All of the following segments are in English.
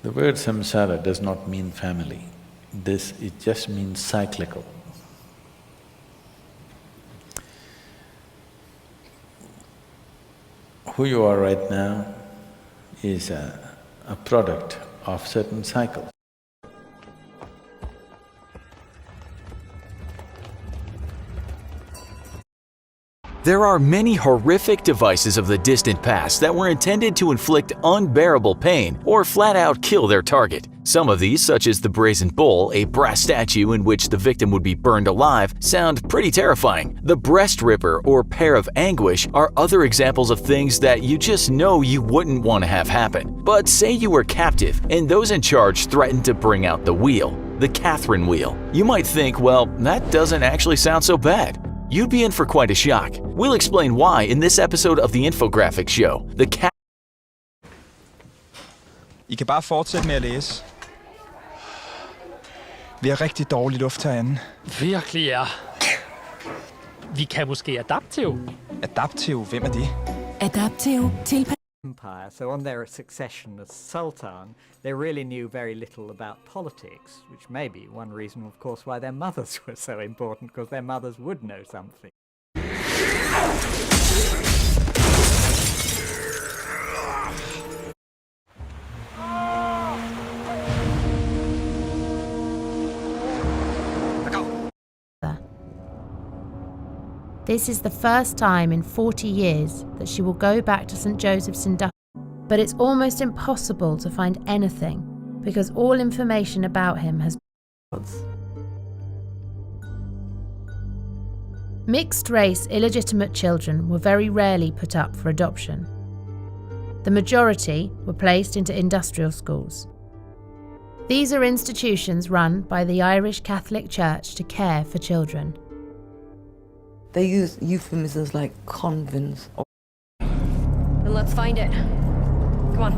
The word samsara does not mean family. It just means cyclical. Who you are right now is a product of certain cycles. There are many horrific devices of the distant past that were intended to inflict unbearable pain or flat out kill their target. Some of these, such as the brazen bull, a brass statue in which the victim would be burned alive, sound pretty terrifying. The breast ripper or pear of anguish are other examples of things that you just know you wouldn't want to have happen. But say you were captive and those in charge threatened to bring out the wheel, the Catherine wheel. You might think, well, that doesn't actually sound so bad. You'd be in for quite a shock. We'll explain why in this episode of the Infographics Show. I kan bare fortsætte med at læse. Vi har rigtig dårlig luft herinde. Virkelig, ja. Vi kan måske adaptive. Adaptive, hvem er det? Adaptive tilpasning. Empire, so on their succession as Sultan, they really knew very little about politics, which may be one reason, of course, why their mothers were so important, because their mothers would know something. This is the first time in 40 years that she will go back to St. Joseph's in Dufferin, but it's almost impossible to find anything because all information about him has been. Mixed-race illegitimate children were very rarely put up for adoption. The majority were placed into industrial schools. These are institutions run by the Irish Catholic Church to care for children. They use euphemisms like convents. Then let's find it. Come on.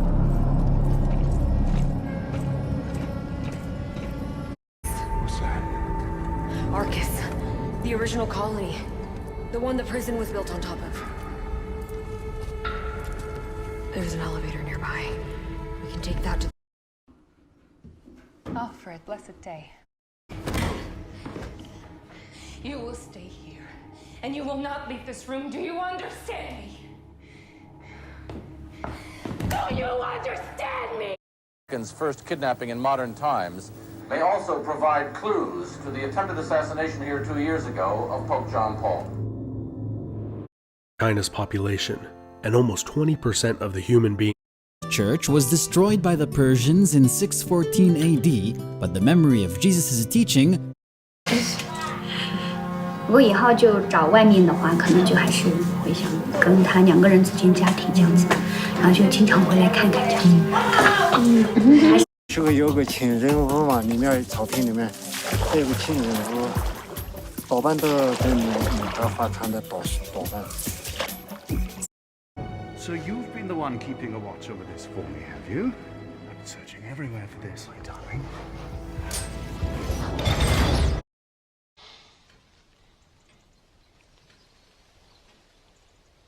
What's that? Arcus. The original colony. The one the prison was built on top of. There's an elevator nearby. We can take that to... Oh, for a blessed day. You will stay here, and you will not leave this room. Do you understand me? Do you understand me? First kidnapping in modern times may also provide clues to the attempted assassination here 2 years ago of Pope John Paul. China's population, and almost 20% of the human beings. Church was destroyed by the Persians in 614 AD, but the memory of Jesus' teaching 如果以后就找外面的话，可能就还是会想跟他2个人组建家庭这样子，然后就经常回来看看这样。这个有个请人物嘛，里面草坪里面还有个请人物，多半都跟你的话传的多半。So you've been the one keeping a watch over this for me, have you? I've been searching everywhere for this, my darling.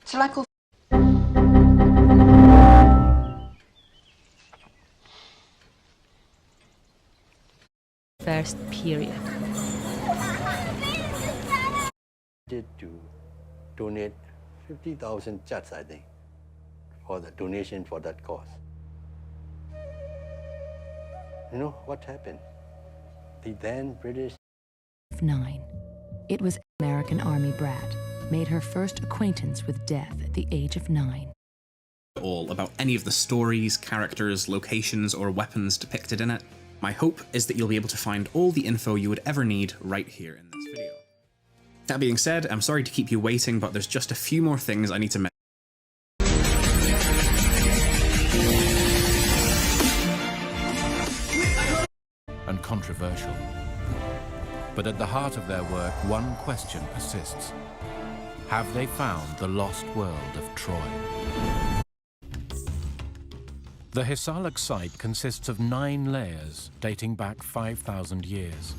Shall I call? First period. Did to donate 50,000 chats, I think, for the donation for that cause. You know what happened? The then British 9. It was American Army brat. Made her first acquaintance with death at the age of 9. All about any of the stories, characters, locations, or weapons depicted in it. My hope is that you'll be able to find all the info you would ever need right here in this video. That being said, I'm sorry to keep you waiting, but there's just a few more things I need to mention. And controversial. But at the heart of their work, one question persists. Have they found the lost world of Troy? The Hisarlik site consists of 9 layers dating back 5,000 years.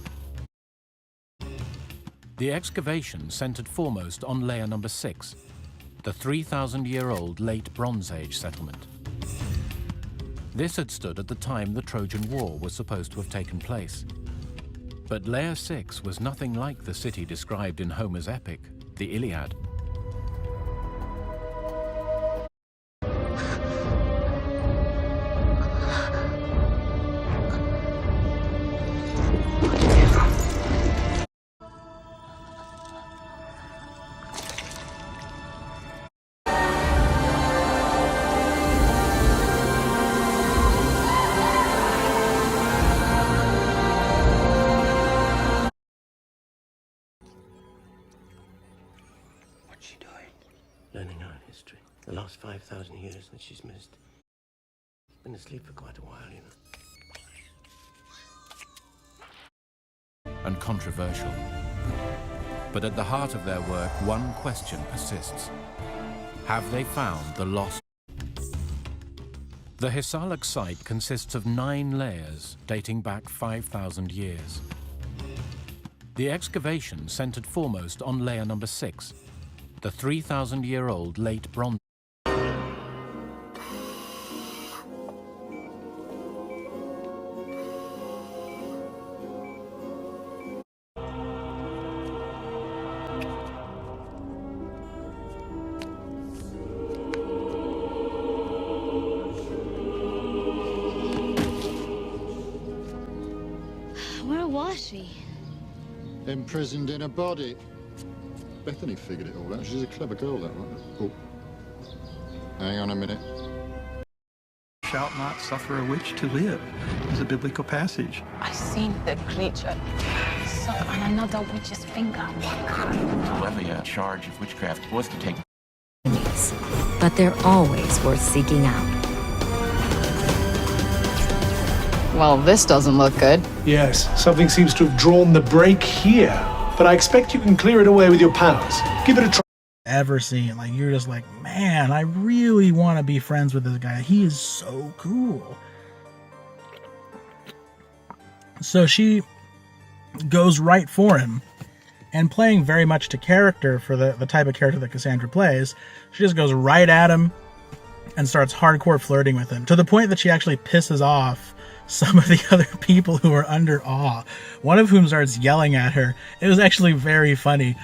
The excavation centered foremost on layer number 6, the 3,000-year-old late Bronze Age settlement. This had stood at the time the Trojan War was supposed to have taken place. But Layer 6 was nothing like the city described in Homer's epic, the Iliad. Learning art history. The last 5,000 years that she's missed. Been asleep for quite a while, you know. And controversial. But at the heart of their work, one question persists. Have they found the lost? The Hisarlik site consists of 9 layers dating back 5,000 years. The excavation centered foremost on layer number 6, the 3,000-year-old late bronze. Where was she? Imprisoned in a body. Bethany figured it all out. She's a clever girl, that one. Oh. Hang on a minute. Shalt not suffer a witch to live is a biblical passage. I seen the creature suck on another witch's finger. To levy a charge of witchcraft was to take. But they're always worth seeking out. Well, this doesn't look good. Yes, something seems to have drawn the brake here. But I expect you can clear it away with your powers. Give it a try. Ever seen. Like, you're just like, man, I really want to be friends with this guy. He is so cool. So she goes right for him. And playing very much to character for the type of character that Cassandra plays, she just goes right at him and starts hardcore flirting with him. To the point that she actually pisses off some of the other people who are under awe, one of whom starts yelling at her. It was actually very funny.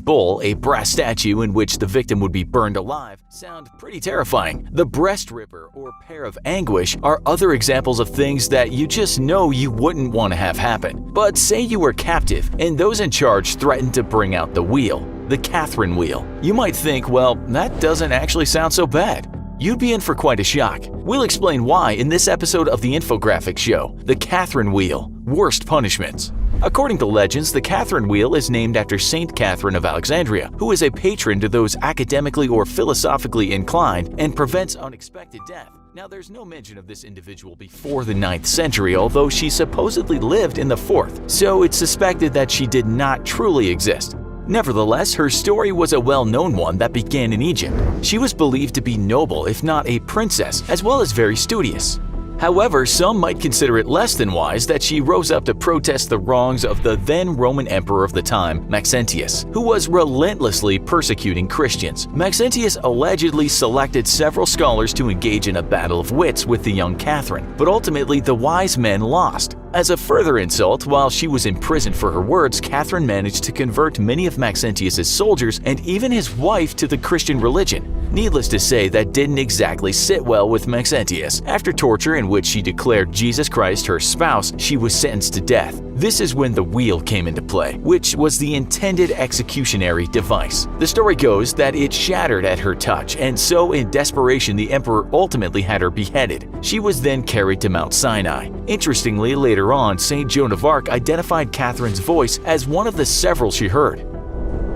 Bull, a brass statue in which the victim would be burned alive, sound pretty terrifying. The breast ripper or pair of anguish are other examples of things that you just know you wouldn't want to have happen. But say you were captive and those in charge threatened to bring out the wheel, the Catherine wheel. You might think, well, that doesn't actually sound so bad. You'd be in for quite a shock. We'll explain why in this episode of the infographic show, The Catherine Wheel, Worst Punishments. According to legends, the Catherine Wheel is named after Saint Catherine of Alexandria, who is a patron to those academically or philosophically inclined and prevents unexpected death. Now, there's no mention of this individual before the 9th century, although she supposedly lived in the 4th, so it's suspected that she did not truly exist. Nevertheless, her story was a well-known one that began in Egypt. She was believed to be noble, if not a princess, as well as very studious. However, some might consider it less than wise that she rose up to protest the wrongs of the then Roman emperor of the time, Maxentius, who was relentlessly persecuting Christians. Maxentius allegedly selected several scholars to engage in a battle of wits with the young Catherine, but ultimately the wise men lost. As a further insult, while she was imprisoned for her words, Catherine managed to convert many of Maxentius's soldiers and even his wife to the Christian religion. Needless to say, that didn't exactly sit well with Maxentius. After torture in which she declared Jesus Christ her spouse, she was sentenced to death. This is when the wheel came into play, which was the intended executionary device. The story goes that it shattered at her touch, and so in desperation the emperor ultimately had her beheaded. She was then carried to Mount Sinai. Interestingly, later on, St. Joan of Arc identified Catherine's voice as one of the several she heard.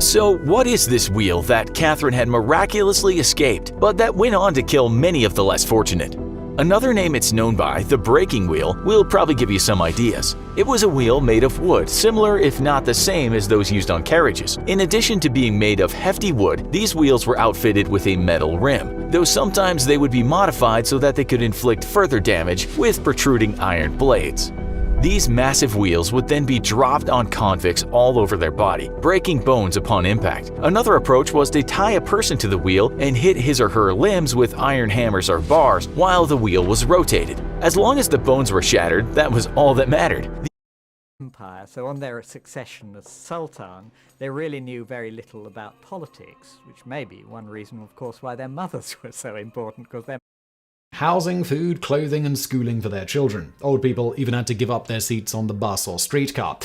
So what is this wheel that Catherine had miraculously escaped, but that went on to kill many of the less fortunate? Another name it's known by, the breaking wheel, will probably give you some ideas. It was a wheel made of wood, similar if not the same as those used on carriages. In addition to being made of hefty wood, these wheels were outfitted with a metal rim, though sometimes they would be modified so that they could inflict further damage with protruding iron blades. These massive wheels would then be dropped on convicts all over their body, breaking bones upon impact. Another approach was to tie a person to the wheel and hit his or her limbs with iron hammers or bars while the wheel was rotated. As long as the bones were shattered, that was all that mattered. Empire, so on their succession as Sultan, they really knew very little about politics, which may be one reason, of course, why their mothers were so important, because their housing, food, clothing, and schooling for their children. Old people even had to give up their seats on the bus or streetcar.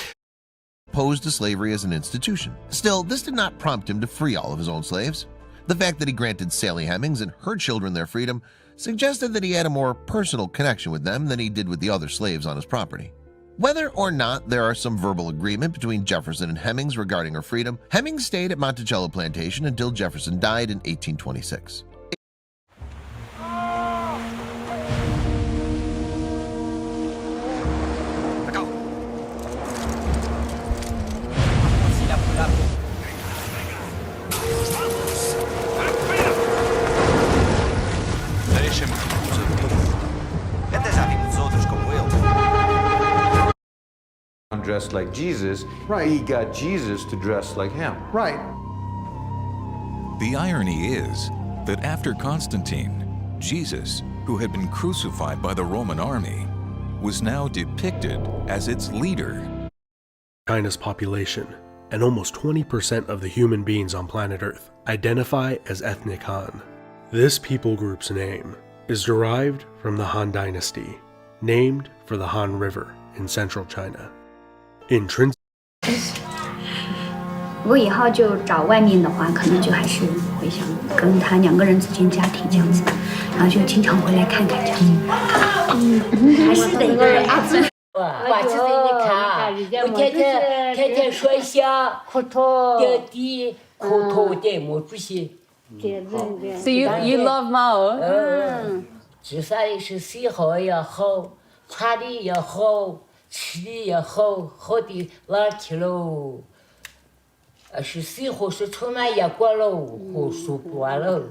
Opposed to slavery as an institution. Still, this did not prompt him to free all of his own slaves. The fact that he granted Sally Hemings and her children their freedom suggested that he had a more personal connection with them than he did with the other slaves on his property. Whether or not there are some verbal agreement between Jefferson and Hemings regarding her freedom, Hemings stayed at Monticello Plantation until Jefferson died in 1826. Dressed like Jesus, right? He got Jesus to dress like him, right? The irony is that after Constantine, Jesus, who had been crucified by the Roman army, was now depicted as its leader. China's population, and almost 20% of the human beings on planet Earth identify as ethnic Han. This people group's name is derived from the Han Dynasty, named for the Han River in central China. Intrinsic. 如果以后就找外面的话，可能就还是会想跟他两个人组建家庭这样子，然后就经常回来看看这样子。还是得一个人啊。我就是你看，我天天说一下，爹地苦头的毛主席。So you love Mao? 至少是睡好也好，穿的也好。吃的也好，好的哪去喽？是生活是充满阳光喽，好舒服喽。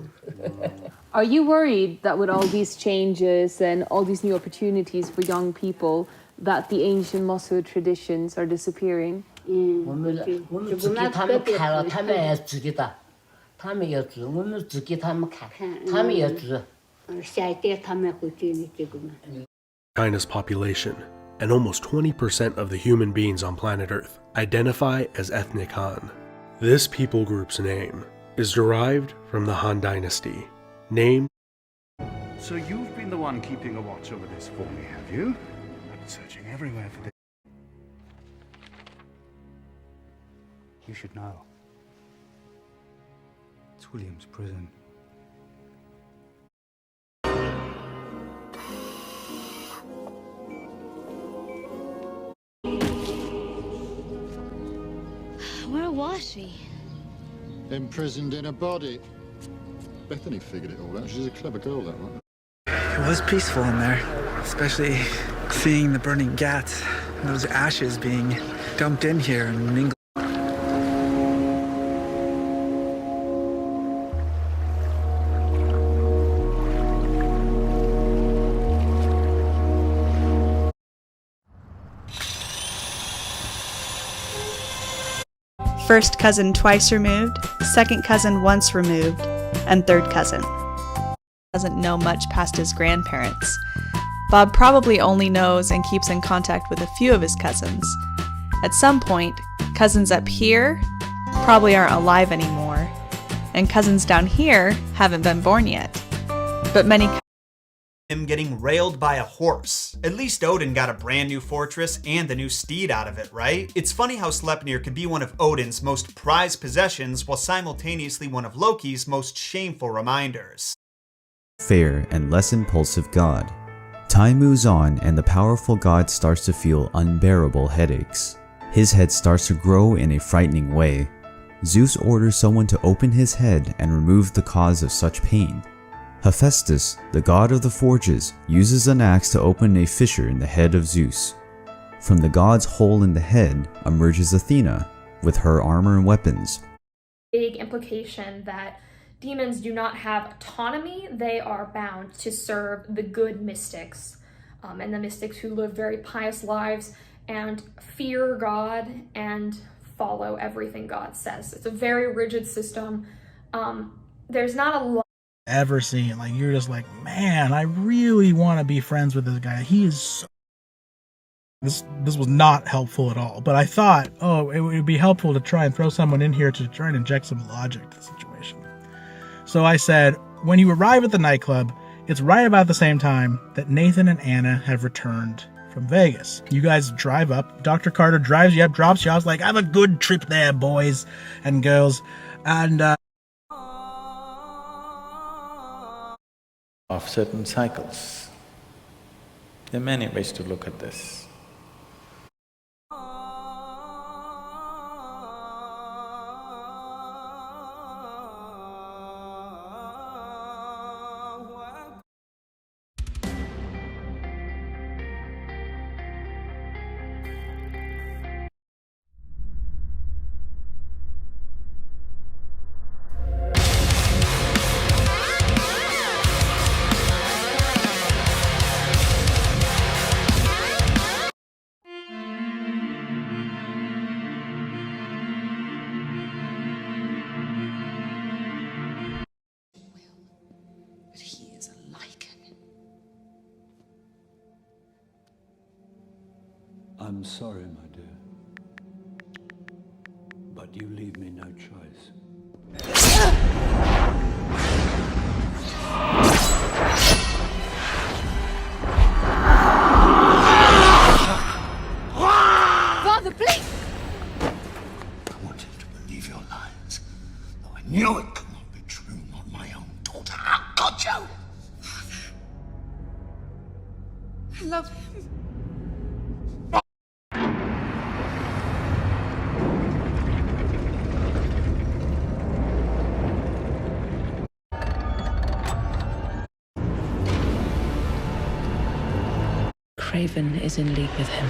Are you worried that with all these changes and all these new opportunities for young people, that the ancient Mosul traditions are disappearing? 我们只给他们看了，他们也做的，他们也做，我们只给他们看，他们也做。下一代他们会做的这个嘛。China's population, and almost 20% of the human beings on planet Earth identify as ethnic Han. This people group's name is derived from the Han Dynasty, named. So you've been the one keeping a watch over this for me, have you? I've been searching everywhere for this. You should know. It's William's prison. Where was she? Imprisoned in a body. Bethany figured it all out. She's a clever girl, that one. It was peaceful in there, especially seeing the burning gats and those ashes being dumped in here and mingled. First cousin twice removed, second cousin once removed, and third cousin. Doesn't know much past his grandparents. Bob probably only knows and keeps in contact with a few of his cousins. At some point, cousins up here probably aren't alive anymore, and cousins down here haven't been born yet. But many him getting railed by a horse. At least Odin got a brand new fortress and a new steed out of it, right? It's funny how Sleipnir could be one of Odin's most prized possessions while simultaneously one of Loki's most shameful reminders. Fair and less impulsive god. Time moves on and the powerful god starts to feel unbearable headaches. His head starts to grow in a frightening way. Zeus orders someone to open his head and remove the cause of such pain. Hephaestus, the god of the forges, uses an axe to open a fissure in the head of Zeus. From the god's hole in the head emerges Athena, with her armor and weapons. Big implication that demons do not have autonomy, they are bound to serve the good mystics and the mystics who live very pious lives and fear God and follow everything God says. It's a very rigid system. There's not a lot ever seen. Like, you're just like, man, I really want to be friends with this guy. He is so... This was not helpful at all. But I thought, oh, it would be helpful to try and throw someone in here to try and inject some logic to the situation. So I said, when you arrive at the nightclub, it's right about the same time that Nathan and Anna have returned from Vegas. You guys drive up. Dr. Carter drives you up, drops you off, like, have a good trip there, boys and girls. And, of certain cycles. There are many ways to look at this. I'm sorry, my dear, but you leave me no choice. Father, please! I wanted to believe your lies, though I knew it could not be true, not my own daughter. How could you? I love him. Craven is in league with him.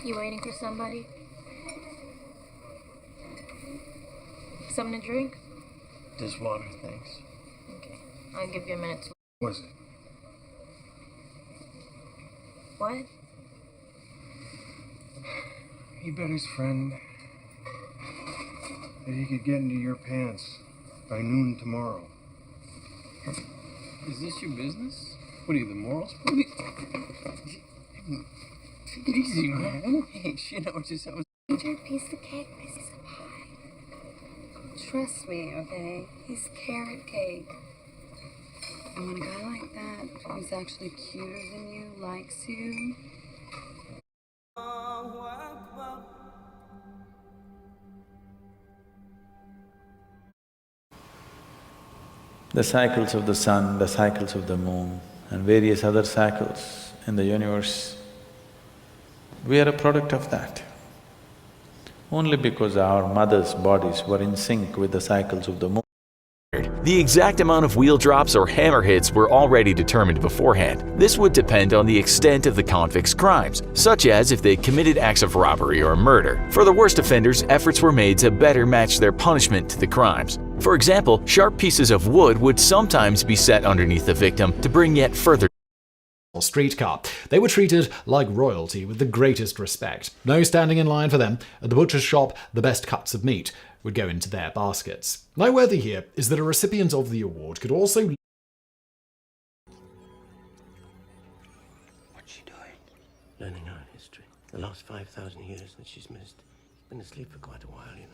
You waiting for somebody? Something to drink? Just water, thanks. Okay, I'll give you a minute to... Was it? What? He bet his friend that he could get into your pants by noon tomorrow. Is this your business? What are you, the morals police? Take it easy, man. Hey, shit, I was just... Ginger, piece of cake, piece of pie. Trust me, okay? He's carrot cake. And when a guy like that, who's actually cuter than you, likes you... The cycles of the sun, the cycles of the moon, and various other cycles in the universe, we are a product of that. Only because our mothers' bodies were in sync with the cycles of the moon. The exact amount of wheel drops or hammer hits were already determined beforehand. This would depend on the extent of the convicts' crimes, such as if they committed acts of robbery or murder. For the worst offenders, efforts were made to better match their punishment to the crimes. For example, sharp pieces of wood would sometimes be set underneath the victim to bring yet further streetcar. They were treated like royalty with the greatest respect. No standing in line for them. At the butcher's shop, the best cuts of meat would go into their baskets. Noteworthy here is that a recipient of the award could also... What's she doing? Learning art history. The last 5,000 years that she's missed. She's been asleep for quite a while, you know.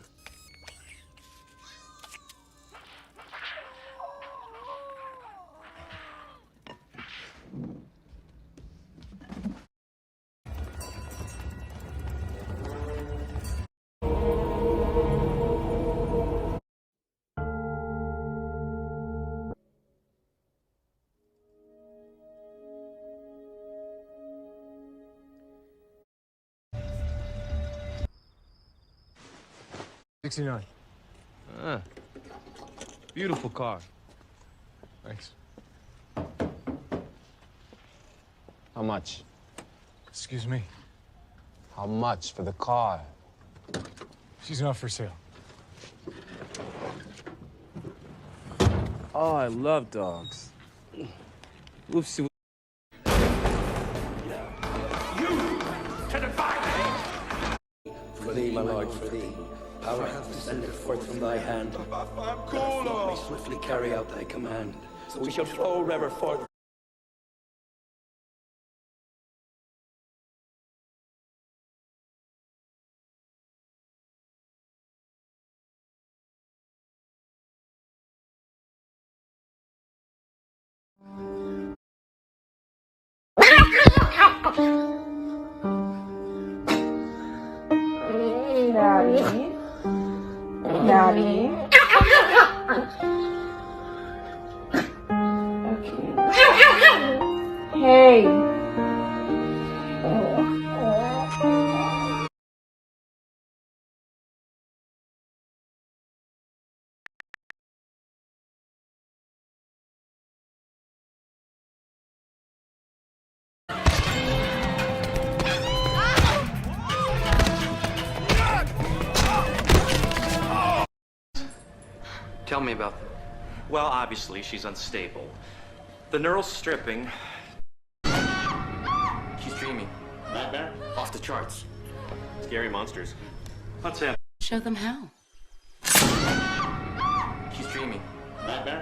'69. Ah, beautiful car. Thanks. How much? Excuse me? How much for the car? She's not for sale. Oh, I love dogs. Oopsie. For thee, my lord, for thee. Power hath descended forth from thy hand. Therefore may swiftly carry out thy command. So we shall flow ever forth. Maddie. Maddie. Okay. Hey. Tell me about them. Well, obviously, she's unstable. The neural stripping. She's dreaming. Nightmare? Off the charts. Scary monsters. Let's have. Show them how. She's dreaming. Nightmare?